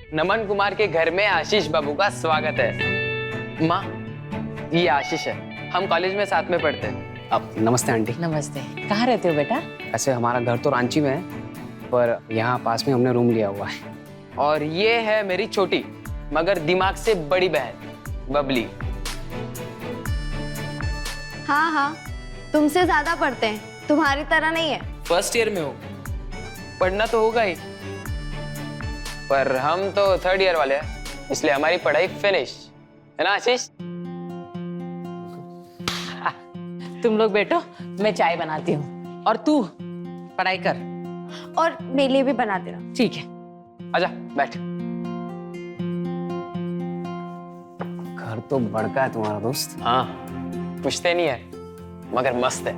नमन कुमार के घर में आशीष बाबू का स्वागत है। माँ, ये आशीष है, हम कॉलेज में साथ में पढ़ते हैं। अब नमस्ते आंटी। नमस्ते। कहाँ रहते हो बेटा? ऐसे हमारा घर तो रांची में है, पर यहाँ पास में हमने रूम लिया हुआ है। और ये है मेरी छोटी मगर दिमाग से बड़ी बहन बबली। हाँ हाँ, तुमसे ज्यादा पढ़ते हैं, तुम्हारी तरह नहीं है। फर्स्ट ईयर में हो, पढ़ना तो होगा ही, पर हम तो थर्ड ईयर वाले हैं, इसलिए हमारी पढ़ाई फिनिश है ना आशीष? तुम लोग बैठो, मैं चाय बनाती हूँ और तू पढ़ाई कर। और मेरे लिए भी बना देना। ठीक है। आजा बैठ। घर तो बड़का है तुम्हारा दोस्त। हाँ, पूछते नहीं है मगर मस्त है।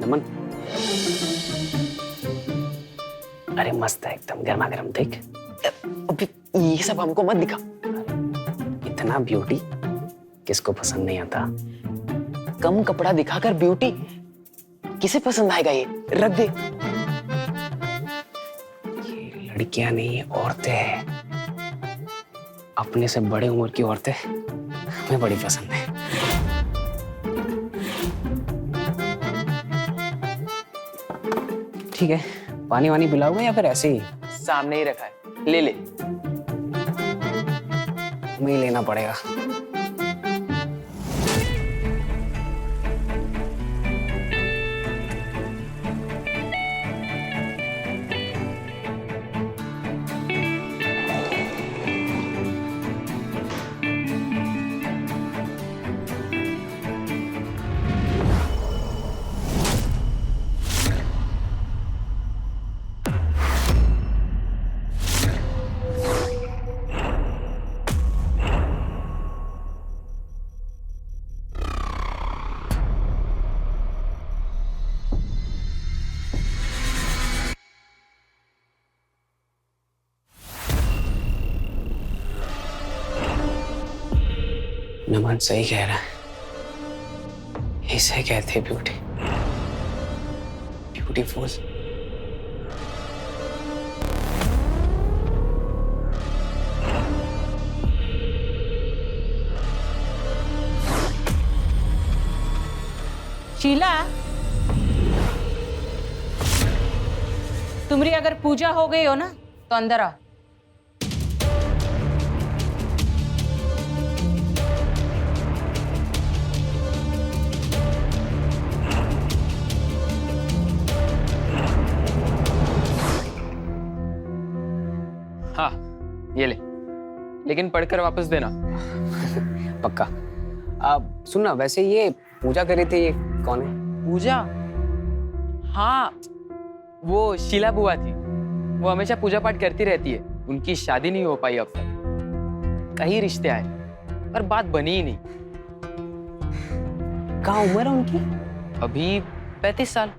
नमन, अरे मस्त है एकदम, गर्मा गर्म। देख अभी ये सब हमको मत दिखा। इतना ब्यूटी किसको पसंद नहीं आता। कम कपड़ा दिखाकर ब्यूटी किसे पसंद आएगा? ये रख दे। ये लड़कियां नहीं, औरतें हैं। अपने से बड़े उम्र की औरतें हमें बड़ी पसंद है। ठीक है, पानी वानी पिलाओगे या फिर ऐसे ही? सामने ही रखा है, ले ले। हमें ही लेना पड़ेगा। नमन सही कह रहा है, इसे कहते ब्यूटी, ब्यूटीफुल। शीला, तुम्हारी अगर पूजा हो गई हो ना तो अंदर आओ। हाँ, ये ले, लेकिन पढ़कर वापस देना। पक्का। अब सुनना, वैसे ये पूजा कर रही थी, ये कौन है? पूजा? हाँ, वो शीला बुआ थी। वो हमेशा पूजा पाठ करती रहती है। उनकी शादी नहीं हो पाई अब तक। कई रिश्ते आए पर बात बनी ही नहीं। कहाँ उम्र है उनकी? अभी 35 साल।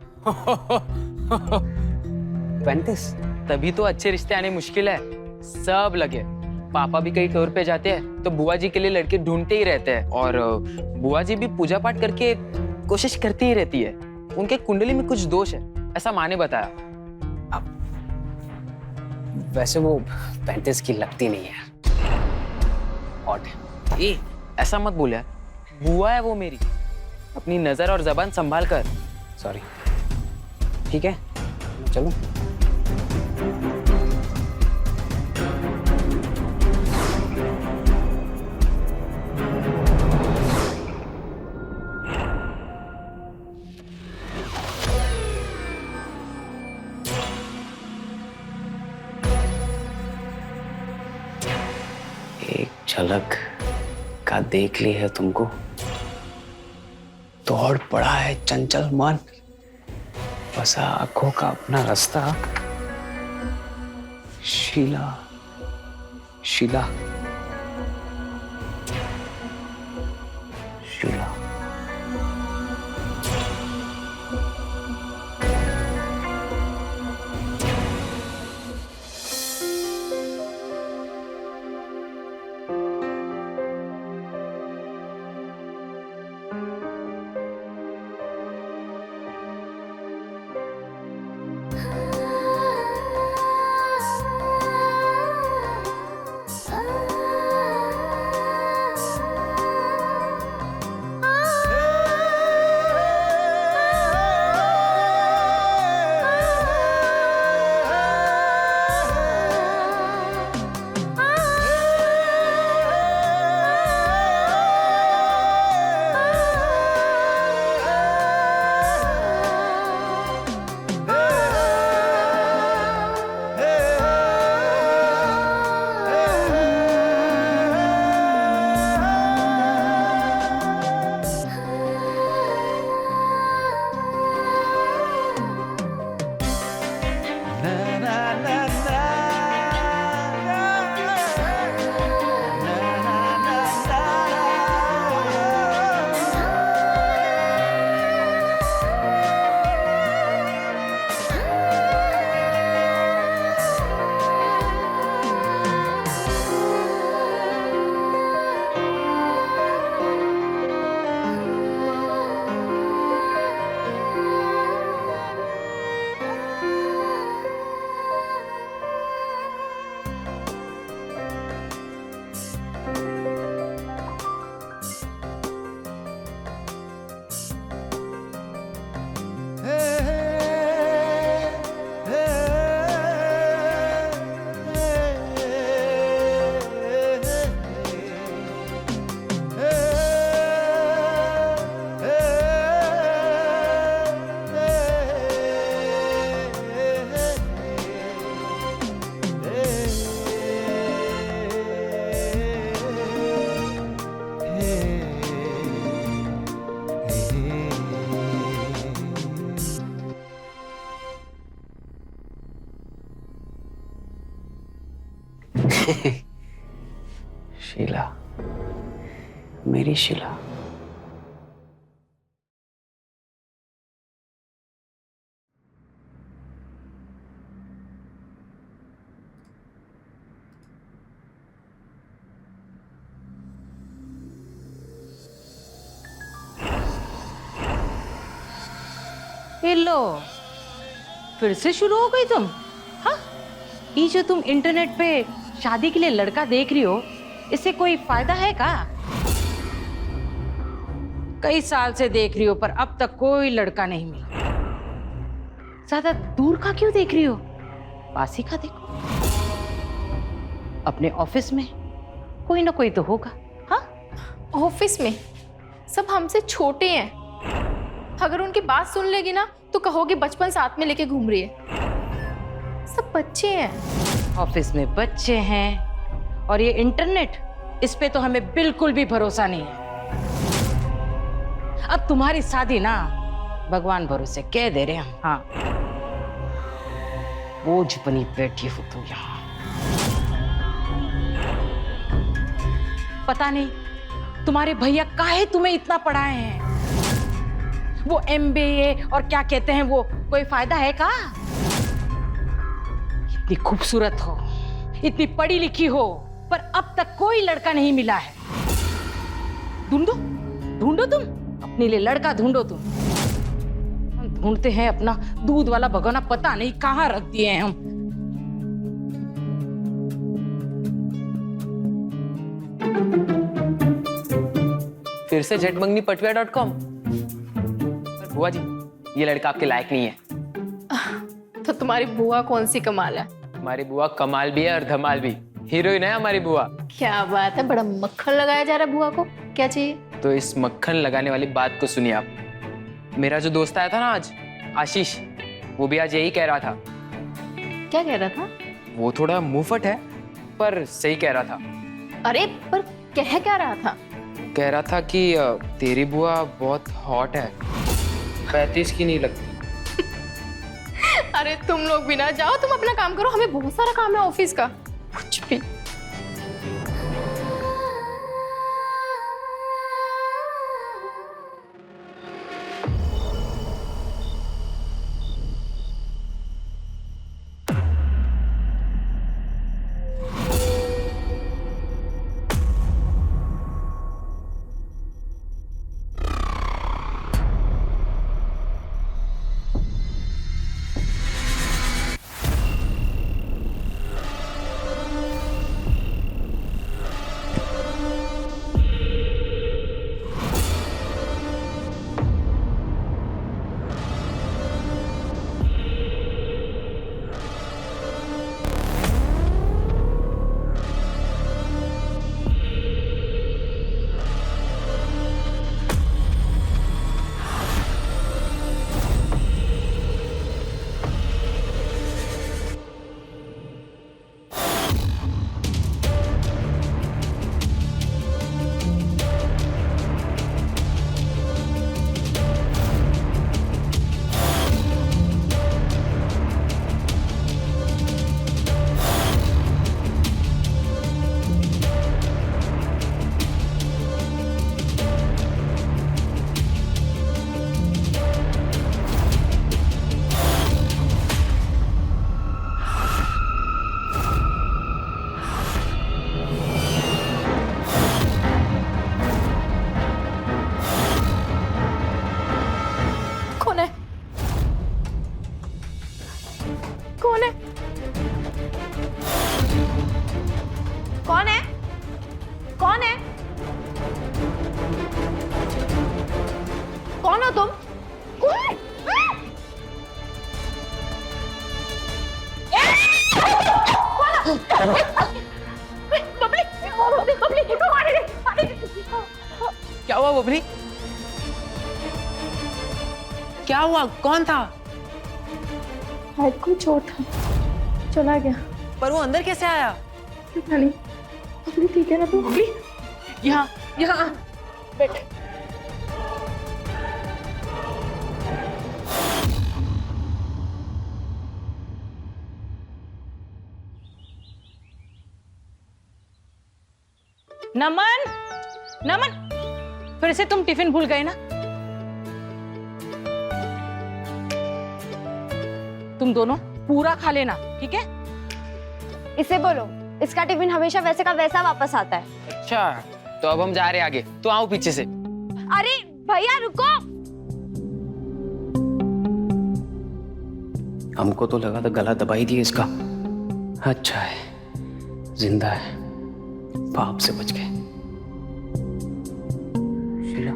35? तभी तो अच्छे रिश्ते आने मुश्किल है। सब लगे। पापा भी कहीं टूर पे जाते हैं तो बुआ जी के लिए लड़के ढूंढते ही रहते हैं, और बुआ जी भी पूजा पाठ करके कोशिश करती ही रहती है। उनके कुंडली में कुछ दोष है, ऐसा माँ ने बताया। अब वैसे वो 35 की लगती नहीं है। और ए, ऐसा मत बोल यार। बुआ है वो मेरी। अपनी नजर और जबान संभाल कर। सॉरी। ठीक है, चलो। एक झलक का देख ली है तुमको, दौड़ पड़ा है चंचल मन, बसा आंखों का अपना रास्ता। शीला, शीला, शीला। शीला, मेरी शीला। ये लो, फिर से शुरू हो गई तुम? हाँ, ये जो तुम इंटरनेट पे शादी के लिए लड़का देख रही हो, इससे कोई फायदा है का? कई साल से देख रही हो पर अब तक कोई लड़का नहीं मिला। ज्यादा दूर का क्यों देख रही हो? पास ही का देखो। अपने ऑफिस में कोई ना कोई तो होगा। हाँ, ऑफिस में सब हमसे छोटे हैं। अगर उनकी बात सुन लेगी ना तो कहोगे बचपन साथ में लेके घूम रही है। सब बच्चे हैं। ऑफिस में बच्चे हैं और ये इंटरनेट, इस पे तो हमें बिल्कुल भी भरोसा नहीं है। अब तुम्हारी शादी ना भगवान भरोसे कह दे रहे हैं। हाँ, बोझ बनी बैठी हो तू यहाँ। पता नहीं तुम्हारे भैया काहे तुम्हें इतना पढ़ाए हैं। वो MBA और क्या कहते हैं वो, कोई फायदा है का? इतनी खूबसूरत हो, इतनी पढ़ी लिखी हो, पर अब तक कोई लड़का नहीं मिला है। ढूंढो ढूंढो, तुम अपने लिए लड़का ढूंढो। तुम हम ढूंढते हैं अपना दूध वाला भगोना, पता नहीं कहाँ रख दिए हैं हम। फिर से झटमंगनीपटुआ.com। बुआ जी, ये लड़का आपके लायक नहीं है। तो तुम्हारी बुआ कौन सी कमाल है? हमारी बुआ कमाल भी है और धमाल भी। हीरोइन है हमारी बुआ। क्या बात है, बड़ा मक्खन लगाया जा रहा है बुआ को। क्या चाहिए? तो इस मक्खन लगाने वाली बात को सुनिए आप। मेरा जो दोस्त आया था ना आज, आशीष, वो भी आज यही कह रहा था। क्या कह रहा था? वो थोड़ा मुंहफट है पर सही कह रहा था। अरे पर कह क्या रहा था? कह रहा था कि तेरी बुआ बहुत हॉट है, 35 की नहीं लगती। अरे तुम लोग भी ना जाओ, तुम अपना काम करो, हमें बहुत सारा काम है ऑफिस का। कुछ भी। कौन है? कौन है? कौन हो तुम? कौन? बबली, बबली, क्या हुआ बबली? क्या हुआ? कौन था? हेड को चोट था, चला गया। पर वो अंदर कैसे आया? पता नहीं। बबली ठीक है ना तू? बबली यहाँ यहाँ बैठ। नमन, नमन, फिर से तुम टिफिन भूल गए ना? तुम दोनों पूरा खा लेना, ठीक है? इसे बोलो, इसका टिफिन हमेशा वैसे का वैसा वापस आता है। अच्छा, तो अब हम जा रहे हैं आगे, तो आओ पीछे से। अरे भैया रुको। हमको तो लगा था गला दबा ही दिया इसका। अच्छा है, जिंदा है, पाप से बच गए। शीला,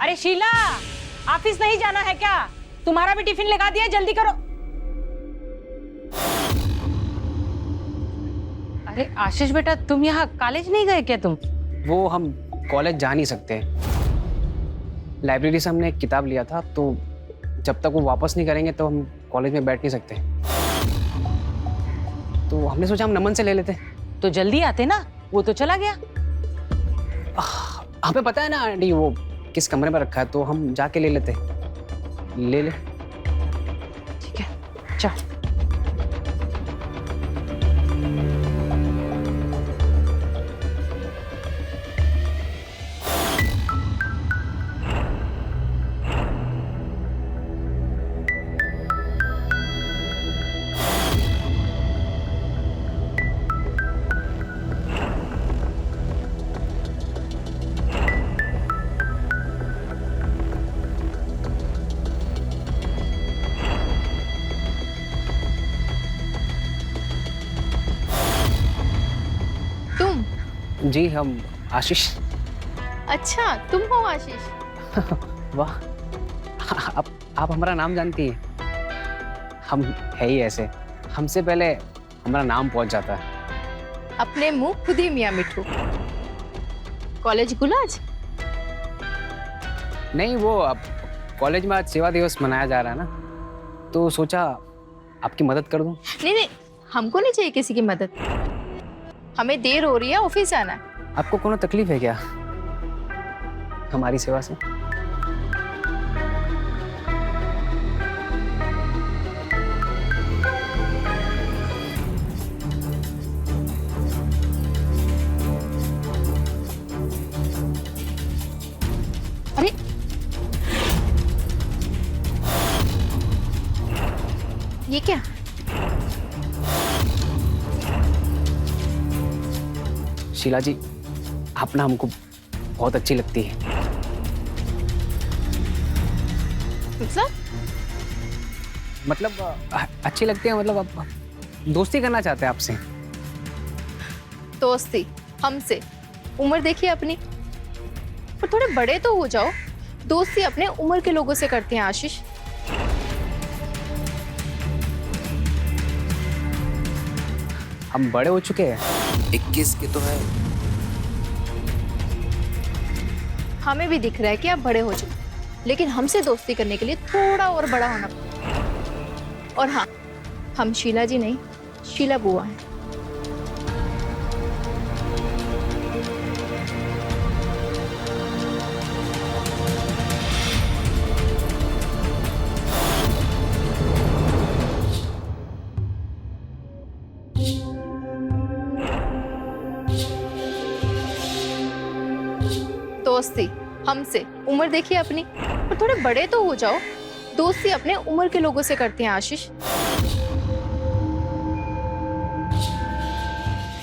अरे शीला, ऑफिस नहीं जाना है क्या? तुम्हारा भी टिफिन लगा दिया, जल्दी करो। अरे आशीष बेटा, तुम यहाँ कॉलेज नहीं गए क्या तुम? वो हम कॉलेज जा नहीं सकते। लाइब्रेरी से हमने एक किताब लिया था, तो जब तक वो वापस नहीं करेंगे तो हम कॉलेज में बैठ नहीं सकते। तो हमने सोचा हम नमन से ले लेते। तो जल्दी आते ना, वो तो चला गया। हमें पता है ना आंटी वो किस कमरे में रखा है, तो हम जाके ले लेते। ले ले। ठीक है, चल। जी, हम आशीष। अच्छा, तुम हो आशीष? वाह, आप हमारा नाम जानती हैं। हम है ही ऐसे, हमसे पहले हमारा नाम पहुंच जाता है। अपने मुंह खुद ही मियाँ मिठू। कॉलेज गुलाज? नहीं, वो अब कॉलेज में आज सेवा दिवस मनाया जा रहा है ना, तो सोचा आपकी मदद कर दूं। नहीं नहीं, हमको नहीं चाहिए किसी की मदद। हमें देर हो रही है, ऑफिस जाना है। आपको कोनो तकलीफ है क्या हमारी सेवा से? अरे ये क्या? शीला जी, आप ना हमको बहुत अच्छी लगती है। मतलब अच्छी लगती है, मतलब आप दोस्ती करना चाहते हैं आपसे। दोस्ती हमसे? उम्र देखिए अपनी, पर थोड़े बड़े तो हो जाओ। दोस्ती अपने उम्र के लोगों से करते हैं आशीष। हम बड़े हो चुके हैं। 21 के तो है। हमें भी दिख रहा है कि आप बड़े हो चुके, लेकिन हमसे दोस्ती करने के लिए थोड़ा और बड़ा होना पड़ेगा। और हाँ, हम शीला जी नहीं, शीला बुआ हैं। दोस्ती हमसे? उम्र देखिए अपनी, पर थोड़े बड़े तो हो जाओ। दोस्ती अपने उम्र के लोगों से करते हैं आशीष।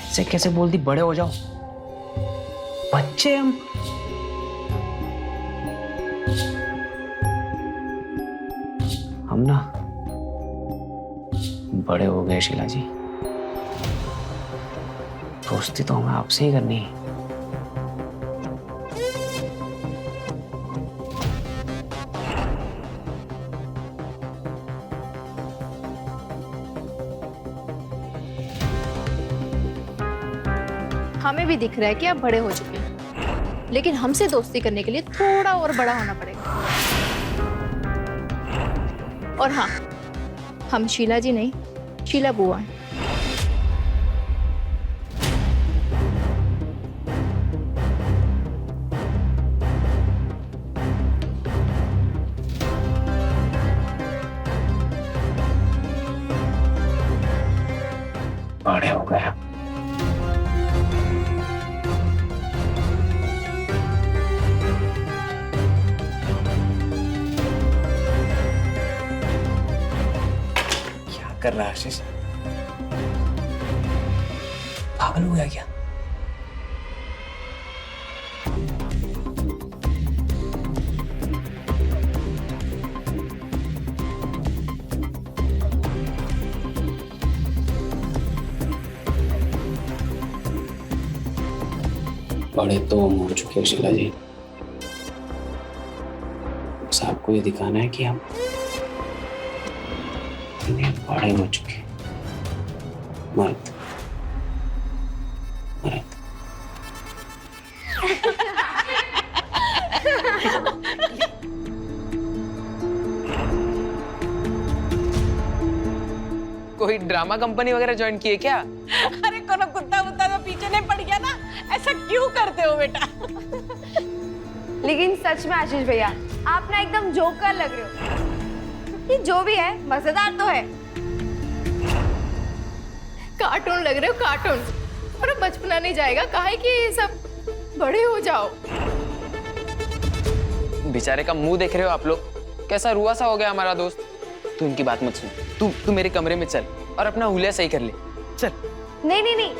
ऐसे कैसे बोल दी, बड़े हो जाओ? बच्चे हम ना बड़े हो गए शीला जी। दोस्ती तो हमें आपसे ही करनी है। हमें भी दिख रहा है कि आप बड़े हो चुके हैं, लेकिन हमसे दोस्ती करने के लिए थोड़ा और बड़ा होना पड़ेगा। और हाँ, हम शीला जी नहीं, शीला बुआ हैं। बड़े हो गए। कर रहा है आशीष? पागल हो गया क्या? बड़े तो हम हो चुके हैं शीला जी। बस आपको ये दिखाना है कि हम इतने बड़े हो चुके हैं। मर्द मर्द। कोई ड्रामा कंपनी वगैरह ज्वाइन की है क्या? अरे कोनो कुत्ता वुत्ता तो पीछे नहीं पड़ गया ना, ऐसा क्यों करते हो बेटा? लेकिन सच में आशीष भैया, आप ना एकदम जोकर लग रहे हो। ये जो भी है मजेदार तो है। कार्टून लग रहे हो, कार्टून। पर बचपना नहीं जाएगा, काहे कि सब बड़े हो जाओ। बेचारे का मुंह देख रहे हो आप लोग, कैसा रुआ सा हो गया हमारा दोस्त। तू इनकी बात मत सुन, तू मेरे कमरे में चल और अपना हुलिया सही कर ले। चल। नहीं नहीं नहीं,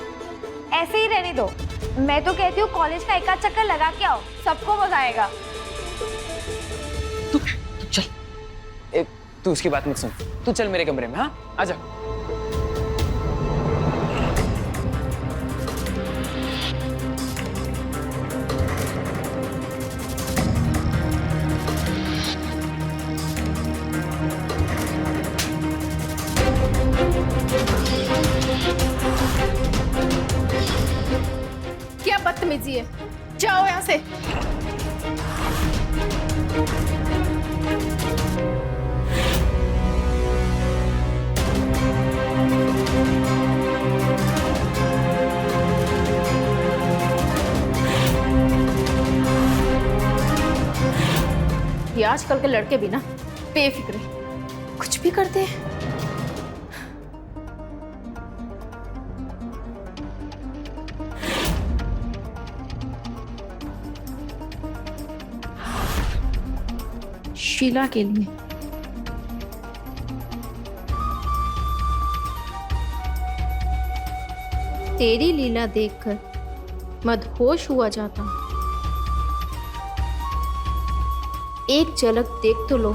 ऐसे ही रहने दो। मैं तो कहती हूँ कॉलेज का एक आध चक्कर लगा के आओ, सबको मजा आएगा। तू चल। तू उसकी बात मत सुन, तू चल मेरे कमरे में। हाँ, आजा। क्या बदतमीजी है, जाओ यहाँ से। ये आजकल के लड़के भी ना बेफिक्रे, कुछ भी करते हैं। शीला के लिए। तेरी लीला देखकर मदहोश हुआ जाता हूं। एक झलक देख तो लो,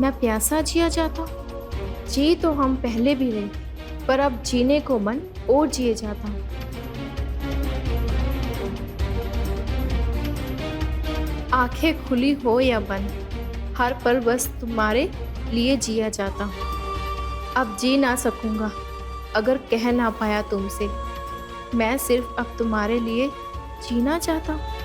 मैं प्यासा जिया जाता। जी तो हम पहले भी रहे, पर अब जीने को मन और जिए जाता। आंखें खुली हो या बंद, हर पल बस तुम्हारे लिए जिया जाता। अब जी ना सकूंगा अगर कह ना पाया तुमसे, मैं सिर्फ अब तुम्हारे लिए जीना चाहता हूँ।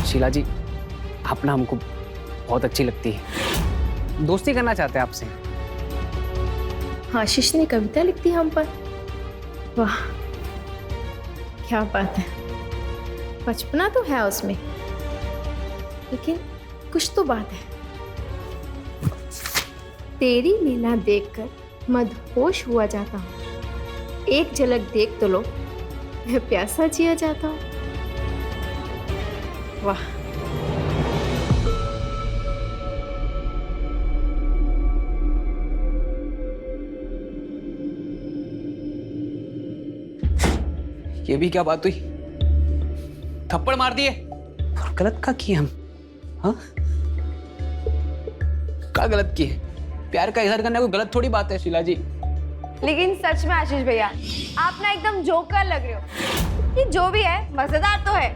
शीला जी, आप ना हमको बहुत अच्छी लगती है, दोस्ती करना चाहते हैं आपसे। आशीष ने कविता लिख दी हम पर। वाह, क्या बात है। बचपना तो है उसमें, लेकिन कुछ तो बात है। तेरी लीला देखकर मदहोश हुआ जाता हूँ। एक झलक देख तो लो, मैं प्यासा जिया जाता हूँ। वाह, ये भी क्या बात हुई? थप्पड़ मार दिए और गलत का किए हम? हाँ, क्या गलत किए? प्यार का इजहार करना कोई गलत थोड़ी बात है शीला जी। लेकिन सच में आशीष भैया, आप ना एकदम जोकर लग रहे हो। ये जो भी है मजेदार तो है।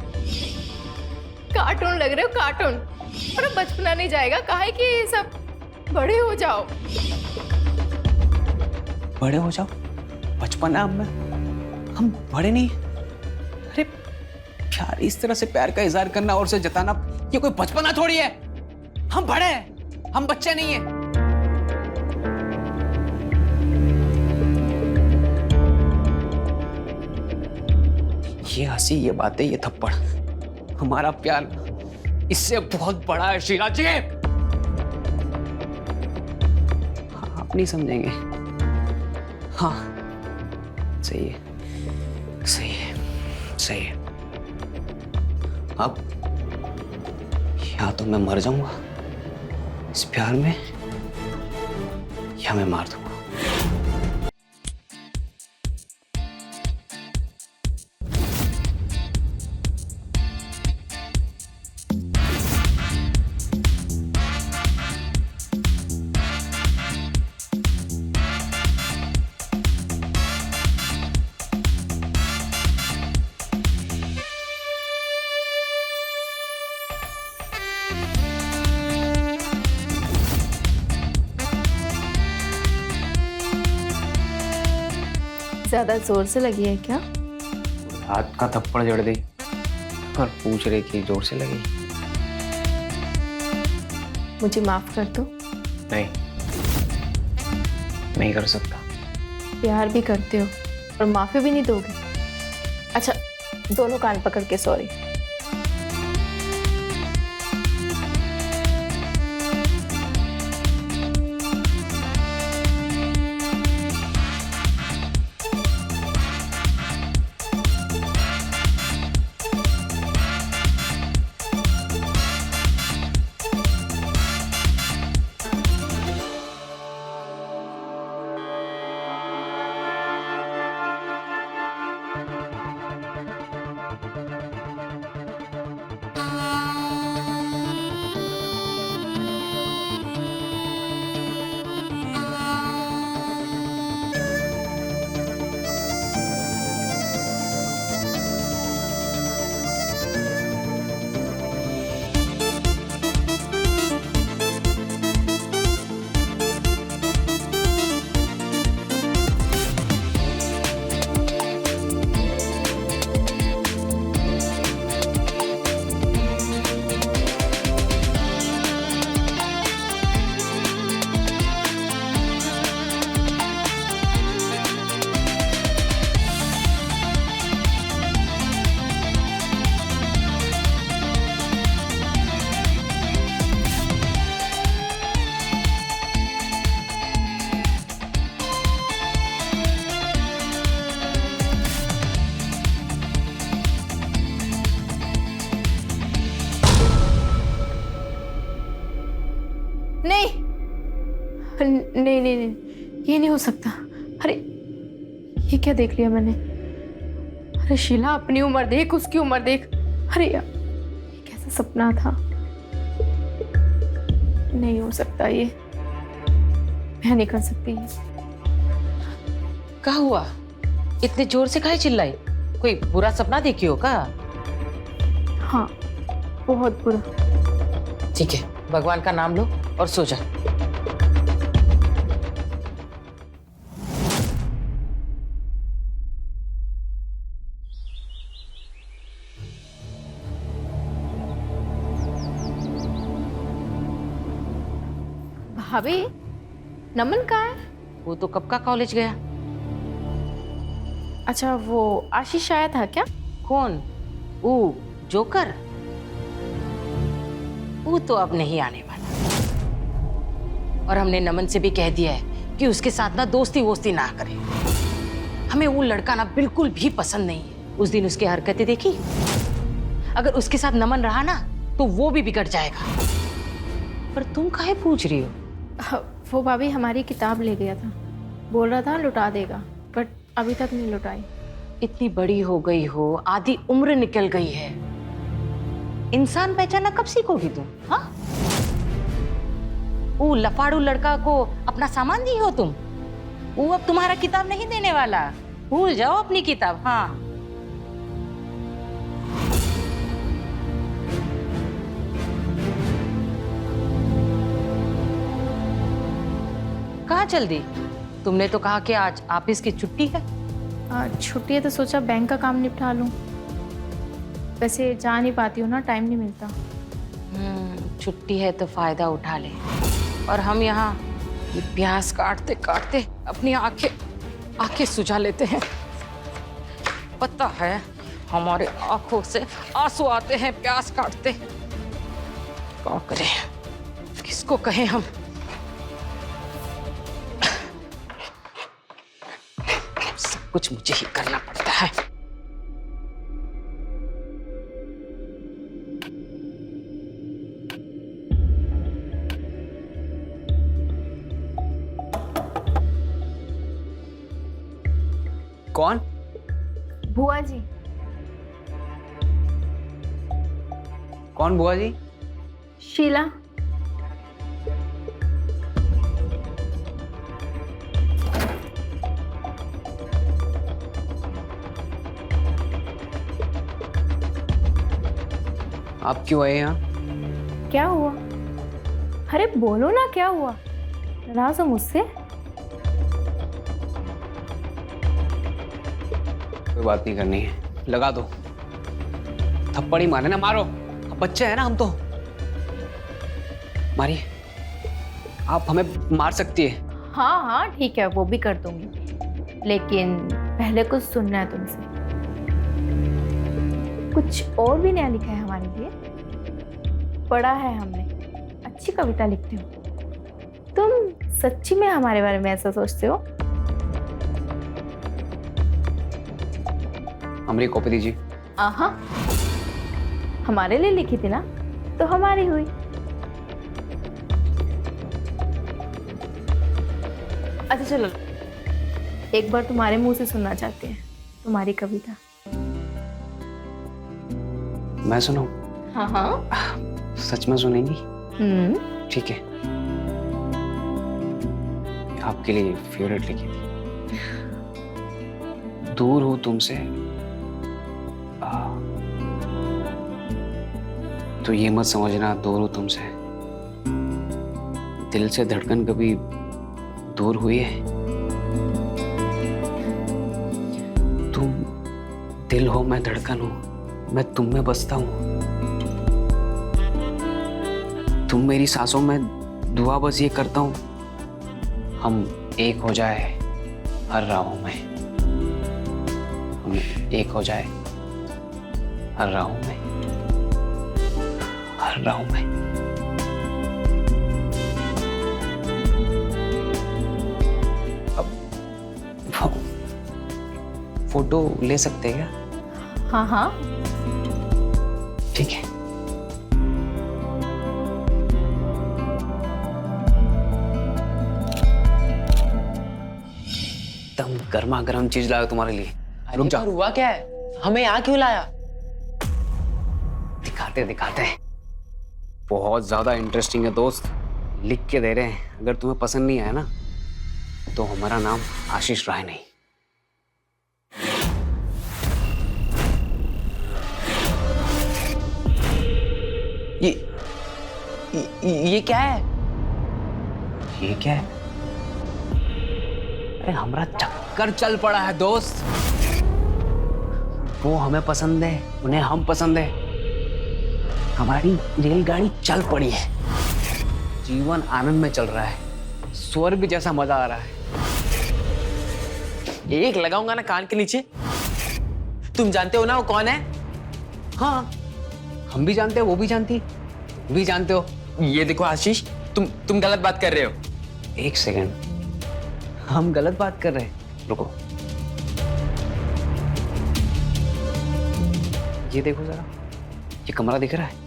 कार्टून लग रहे हो, कार्टून। पर बचपना नहीं जाएगा, काहे कि सब बड़े हो जाओ। बड़े हो जाओ? बचपना में हम बड़े नहीं। अरे प्यार, इस तरह से प्यार का इजहार करना और से जताना, ये कोई बचपना थोड़ी है। हम बड़े हैं, हम बच्चे नहीं हैं। ये हंसी, ये बातें, ये थप्पड़, हमारा प्यार इससे बहुत बड़ा है शीला जी। आप नहीं समझेंगे। हाँ, सही है, सही है, सही है। अब या तो मैं मर जाऊंगा इस प्यार में, या मैं मार दूंगा। ज्यादा जोर से लगी है क्या? हाथ का थप्पड़ जड़ दी और पूछ रहे कि जोर से लगी। मुझे माफ कर दो। नहीं, नहीं कर सकता। प्यार भी करते हो और माफी भी नहीं दोगे? अच्छा, दोनों कान पकड़ के सॉरी। नहीं नहीं नहीं, ये नहीं हो सकता। अरे ये क्या देख लिया मैंने? अरे शीला, अपनी उम्र देख, उसकी उम्र देख। अरे यार, ये कैसा सपना था? नहीं हो सकता ये, मैं नहीं कर सकती ये। क्या हुआ? इतने जोर से काहे चिल्लाई? कोई बुरा सपना देखी हो का? हाँ, बहुत बुरा। ठीक है, भगवान का नाम लो और सो जा। भाभी, नमन कहाँ है? वो तो कब का कॉलेज गया। अच्छा, वो आशीष आया था क्या? कौन? वो जोकर? वो तो अब नहीं आने वाला। और हमने नमन से भी कह दिया है कि उसके साथ ना दोस्ती वोस्ती ना करे। हमें वो लड़का ना बिल्कुल भी पसंद नहीं है। उस दिन उसकी हरकतें देखी? अगर उसके साथ नमन रहा ना तो वो भी बिगड़ जाएगा। पर तुम काहे पूछ रही हो? वो भाभी हमारी किताब ले गया था, बोल रहा था लुटा देगा, बट अभी तक नहीं लुटाई। इतनी बड़ी हो गई हो, आधी उम्र निकल गई है, इंसान पहचानना कब सीखोगी तुम? हाँ, वो लफाड़ू लड़का को अपना सामान दी हो तुम। वो अब तुम्हारा किताब नहीं देने वाला, भूल जाओ अपनी किताब। हाँ, कहाँ चल दी? तुमने तो कहा कि आज ऑफिस की छुट्टी है। छुट्टी है तो सोचा बैंक का काम निपटा लूं। वैसे जा नहीं पाती हूँ ना, टाइम नहीं मिलता। छुट्टी है तो फायदा उठा ले। और हम यहाँ ये प्याज काटते काटते अपनी आंखें सुझा लेते हैं। पता है, हमारे आंखों से आंसू आते हैं प्याज काटते। क्या करें, किसको कहें हम? सब कुछ मुझे ही करना पड़ता है। कौन? बुआ जी। कौन बुआ जी? शीला। आप क्यों आए यहाँ? क्या हुआ? अरे बोलो ना, क्या हुआ? नाराज हो मुझसे? कोई बात नहीं करनी है, लगा दो। थप्पड़ ही मारे ना, मारो। अब बच्चे हैं ना हम तो। मारिए। आप हमें मार सकती है। हाँ हाँ ठीक है, वो भी कर दूंगी, लेकिन पहले कुछ सुनना है तुमसे। कुछ और भी नया लिखा है हमारे लिए। पढ़ा है हमने, अच्छी कविता लिखते हो तुम। सच्ची में हमारे बारे में ऐसा सोचते हो? हमारी कॉपी दीजिए। आहा, हमारे लिए लिखी थी ना, तो हमारी हुई। अच्छा चलो, एक बार तुम्हारे मुंह से सुनना चाहते हैं तुम्हारी कविता। मैं सुनाऊं? हाँ हाँ। सच में सुनेंगी? ठीक है। आपके लिए फेवरेट लिखी थी। दूर हूं तुमसे, तो ये मत समझना दूर हूं तुमसे। दिल से धड़कन कभी दूर हुई है? तुम दिल हो, मैं धड़कन हूं, मैं तुम में बसता हूं। तुम मेरी सांसों में, दुआ बस ये करता हूं, हम एक हो जाए हर राहों में। हम एक हो जाए हर राहों में, हर राहों में। अब फोटो ले सकते हैं क्या? हाँ हाँ। ठीक है। एकदम गर्मा गर्म चीज लाया तुम्हारे लिए। रुक जा। पर हुआ क्या है? हमें यहाँ क्यों लाया? दिखाते दिखाते। बहुत ज्यादा इंटरेस्टिंग है दोस्त, लिख के दे रहे हैं। अगर तुम्हें पसंद नहीं आया ना, तो हमारा नाम आशीष राय नहीं। ये क्या है? ये क्या है? अरे हमारा चक्कर चल पड़ा है दोस्त। वो हमें पसंद है, उन्हें हम पसंद है। हमारी रेलगाड़ी चल पड़ी है। जीवन आनंद में चल रहा है, स्वर्ग जैसा मजा आ रहा है। एक लगाऊंगा ना कान के नीचे। तुम जानते हो ना वो कौन है? हाँ, हम भी जानते हैं, वो भी जानती, भी जानते हो। ये देखो आशीष, तुम गलत बात कर रहे हो। एक सेकंड, हम गलत बात कर रहे हैं? रुको, ये देखो जरा, ये कमरा दिख रहा है?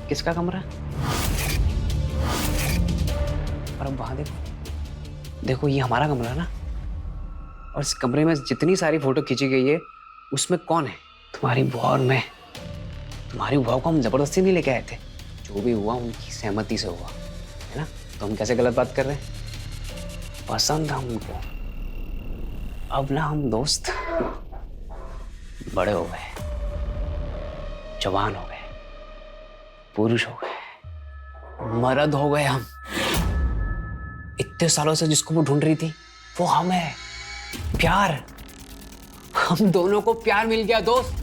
किसका कमरा है? और अब वहां देखो, देखो ये हमारा कमरा है ना। और इस कमरे में जितनी सारी फोटो खींची गई है, उसमें कौन है? तुम्हारी बुआ और मैं। तुम्हारी बुआ को हम जबरदस्ती नहीं लेके आए थे, जो भी हुआ उनकी सहमति से हुआ है ना। तो हम कैसे गलत बात कर रहे हैं? पसंद है हमको। अब ना हम दोस्त बड़े हो गए, जवान हो गए, पुरुष हो गए, मर्द हो गए हम। इतने सालों से जिसको वो ढूंढ रही थी, वो हम है। प्यार, हम दोनों को प्यार मिल गया दोस्त।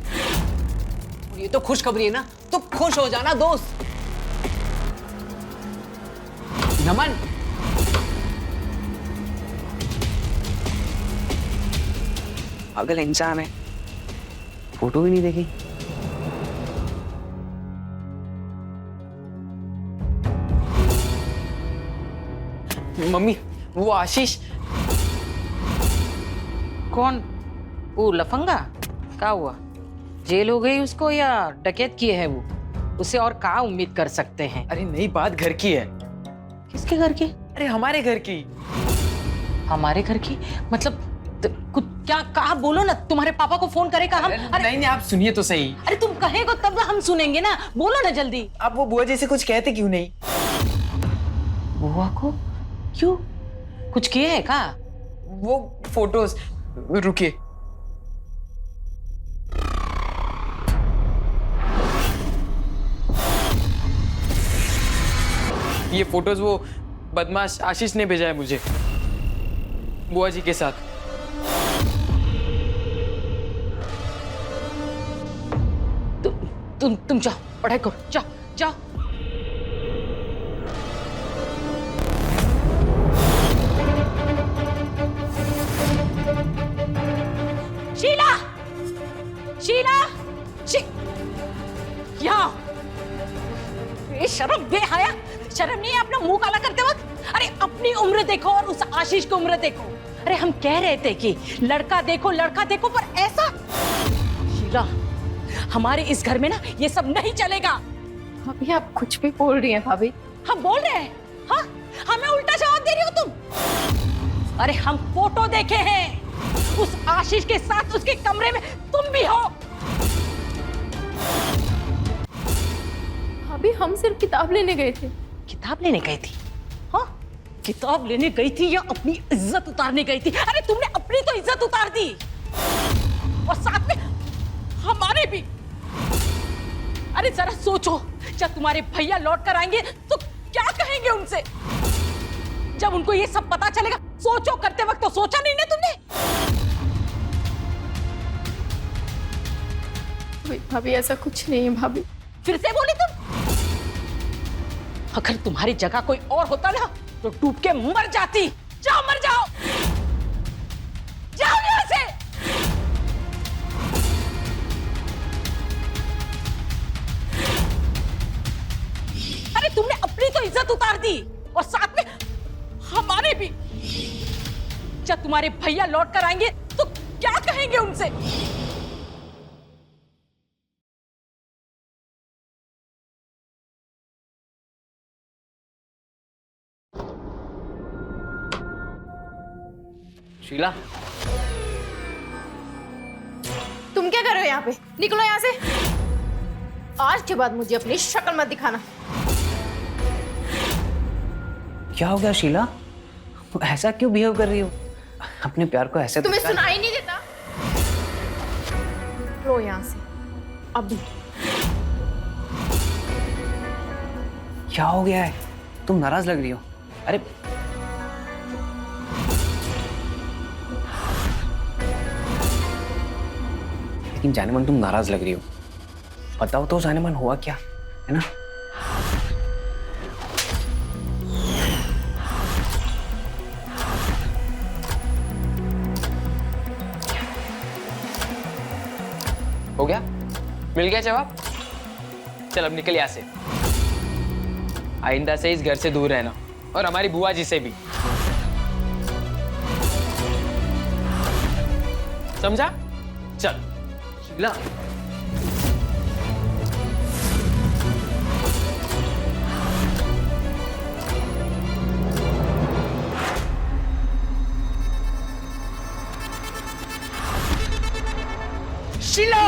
और ये तो खुशखबरी है ना, तो खुश हो जाना दोस्त। नमन, पागल इंसान है, फोटो भी नहीं देखी। मम्मी, वो आशीष। कौन? वो लफंगा? क्या हुआ? जेल हो गई उसको या डकैत किए है वो? उसे और क्या उम्मीद कर सकते हैं? अरे नहीं, बात घर की है। किसके घर की? अरे हमारे घर की। हमारे घर की मतलब? कुछ क्या कहा बोलो ना, तुम्हारे पापा को फोन करेगा हम। अरे नहीं नहीं, आप सुनिए तो सही। अरे तुम कहेगो तब हम सुनेंगे ना, बोलो ना जल्दी। आप वो बुआ जी से कुछ कहते क्यों नहीं? बुआ को क्यों, कुछ किए है का? वो फोटोज, रुकिए। ये फोटोज वो बदमाश आशीष ने भेजा है मुझे, बुआ जी के साथ। तुम जाओ, पढ़ाई करो, जाओ जाओ। शीला, शीला, यहाँ शर्म, बेहया, शर्म नहीं है अपना मुंह काला करते वक्त? अरे अपनी उम्र देखो और उस आशीष की उम्र देखो। अरे हम कह रहे थे कि लड़का देखो पर ऐसा। शीला, हमारे इस घर में ना ये सब नहीं चलेगा। भाभी आप कुछ भी बोल रही हैं भाभी। हम बोल रहे हैं, हाँ? हमें उल्टा जवाब दे रही हो तुम। अरे हम फोटो देखे हैं उस आशीष के साथ, उसके कमरे में तुम भी हो। भाभी हम सिर्फ किताब लेने गए थे। किताब लेने गई थी? हाँ, किताब लेने गई थी या अपनी इज्जत उतारने गई थी? अरे तुमने अपनी तो इज्जत उतार दी और साथ में हमारे भी। अरे जरा सोचो, जब तुम्हारे भैया लौट कर आएंगे तो क्या कहेंगे उनसे? जब उनको ये सब पता चलेगा। सोचो, करते वक्त तो सोचा नहीं ना तुमने? भाभी ऐसा कुछ नहीं है भाभी। फिर से बोली तुम? अगर तुम्हारी जगह कोई और होता ना तो डूब के मर जाती। जाओ, मर जाओ, जाओ यहां से। अरे तुमने अपनी तो इज्जत उतार दी और साथ में हमारे भी। जब तुम्हारे भैया लौट कर आएंगे तो क्या कहेंगे उनसे? शीला, तुम क्या कर रहे हो यहाँ पे? निकलो यहाँ से। आज के बाद मुझे अपनी शक्ल मत दिखाना। क्या हो गया शीला, ऐसा क्यों बिहेव कर रही हो? अपने प्यार को ऐसे तुम्हें सुनाई नहीं देता? रो यहाँ से अभी। क्या हो गया है? तुम नाराज लग रही हो। अरे लेकिन जानेमन तुम नाराज लग रही हो। बताओ तो जानेमन, हुआ क्या है ना? हो गया? मिल गया जवाब? चल अब निकल यहाँ से। आइंदा से इस घर से दूर रहना, और हमारी बुआ जी से भी। समझा? चल। शीला, शीला,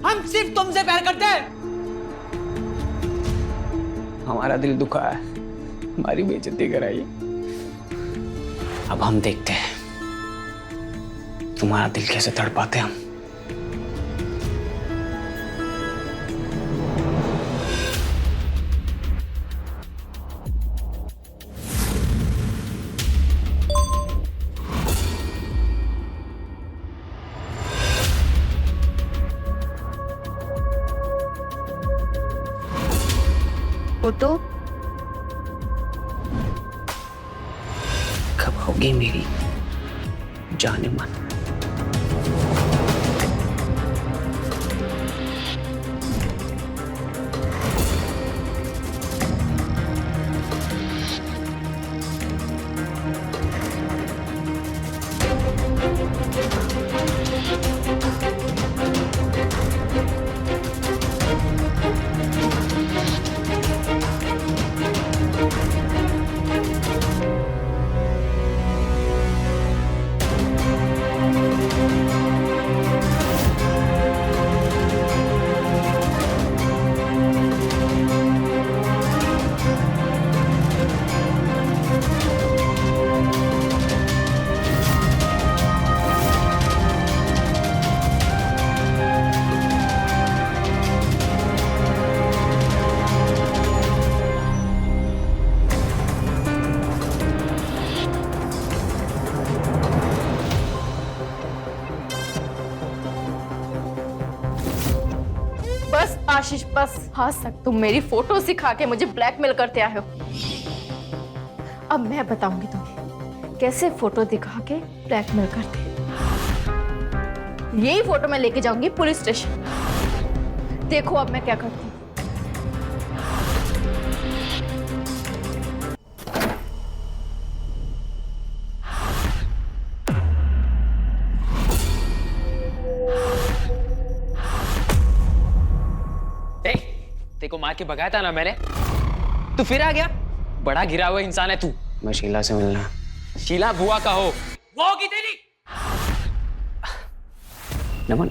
हम सिर्फ तुमसे प्यार करते हैं। हमारा दिल दुखा है, हमारी बेइज्जती कराई। अब हम देखते हैं तुम्हारा दिल कैसे तड़पाते हम। वो तो कब होगी मेरी जानेमन? आशीष बस, आज तक तुम मेरी फोटो सिखा के मुझे ब्लैकमेल करते आए हो। अब मैं बताऊंगी तुम्हें कैसे फोटो दिखा के ब्लैकमेल करते हैं। यही फोटो मैं लेके जाऊंगी पुलिस स्टेशन। देखो अब मैं क्या करती हूँ। तेको मार के भगाया था ना मैंने, तू फिर आ गया। बड़ा गिरा हुआ इंसान है तू। मैं शीला से मिलना। शीला बुआ का हो, वो होगी तेरी। नमन,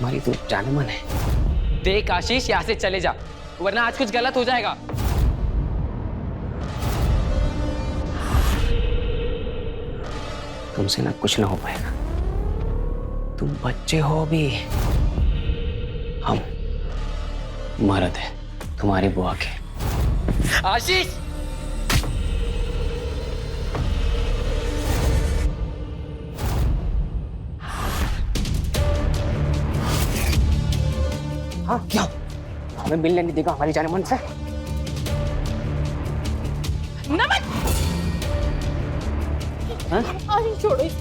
हमारी तो जाने मन है। देख आशीष, यहाँ से चले जा, वरना आज कुछ गलत हो जाएगा। तुमसे ना कुछ ना हो पाएगा। तुम बच्चे हो अभी, हम मर्द है तुम्हारी बुआ के। आशीष, हाँ क्या हमें मिलने नहीं देगा हमारी जाने मन से? नमन, हाँ? आशीष छोड़ो इसे,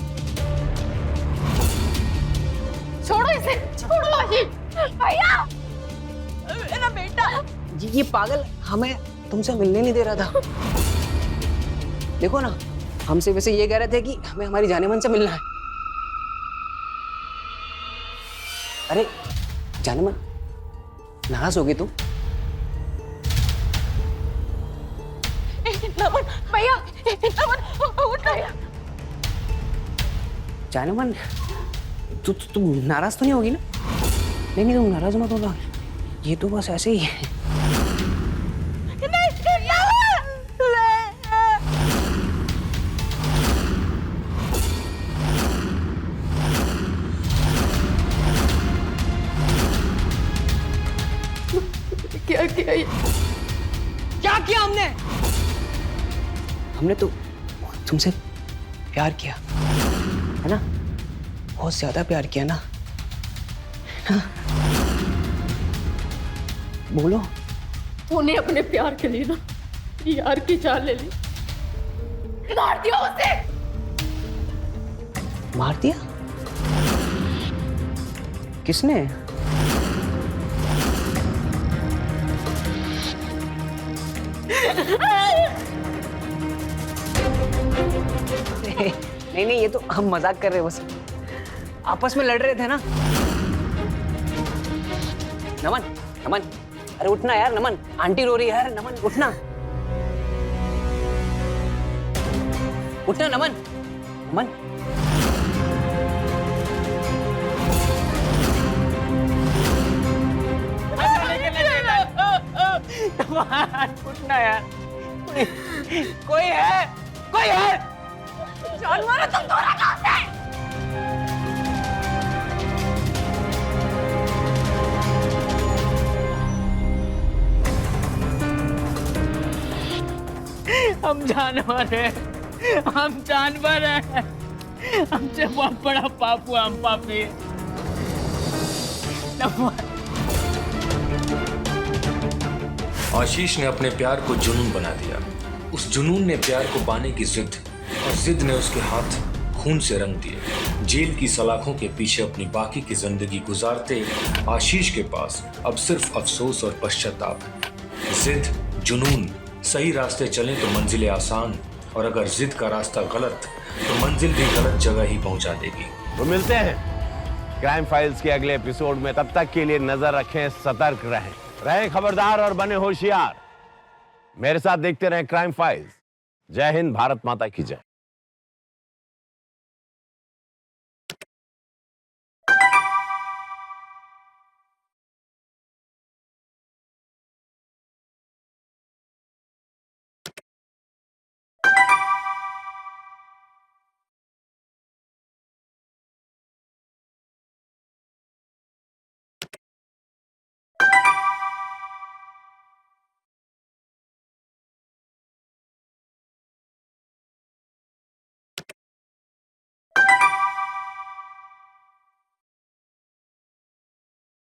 छोड़ो इसे, छोड़ो आशीष। भैया, मेरा बेटा। ये पागल हमें तुमसे मिलने नहीं दे रहा था। देखो ना, हमसे वैसे ये कह रहे थे कि हमें हमारी जाने मन से मिलना है। अरे जाने मन, नाराज होगी तुम? नमन भैया, नमन उठ भैया। जाने मन, तुम नाराज तो नहीं होगी ना? नहीं तुम नाराज मत होना, ये तो बस ऐसे ही है। क्या किया ये? क्या किया हमने? हमने तो तुमसे प्यार किया है ना, बहुत ज्यादा प्यार किया ना। हाँ? बोलो। तूने अपने प्यार के लिए ना यार की जान ले ली, मार दिया उसे। मार दिया? किसने? नहीं ये तो हम मजाक कर रहे हैं, बस आपस में लड़ रहे थे ना। नमन, नमन, अरे उठना यार नमन, आंटी रो रही है यार। नमन उठना, उठना नमन, नमन। उठना यार, कोई है, कोई है। जानवर तुम दोनों कहां से? हम जानवर हैं, हम जानवर हैं। हमसे बहुत बड़ा पाप हुआ, हम पापी। आशीष ने अपने प्यार को जुनून बना दिया। उस जुनून ने प्यार को पाने की जिद, और जिद ने उसके हाथ खून से रंग दिए। जेल की सलाखों के पीछे अपनी बाकी की जिंदगी गुजारते आशीष के पास अब सिर्फ अफसोस और पश्चाताप है। जिद, जुनून सही रास्ते चलें तो मंजिलें आसान, और अगर जिद का रास्ता गलत तो मंजिल भी गलत जगह ही पहुंचा देगी। तो मिलते हैं क्राइम फाइल्स के अगले एपिसोड में। तब तक के लिए नजर रखें, सतर्क रहें खबरदार और बने होशियार। मेरे साथ देखते रहें क्राइम फाइल्स। जय हिंद, भारत माता की जय।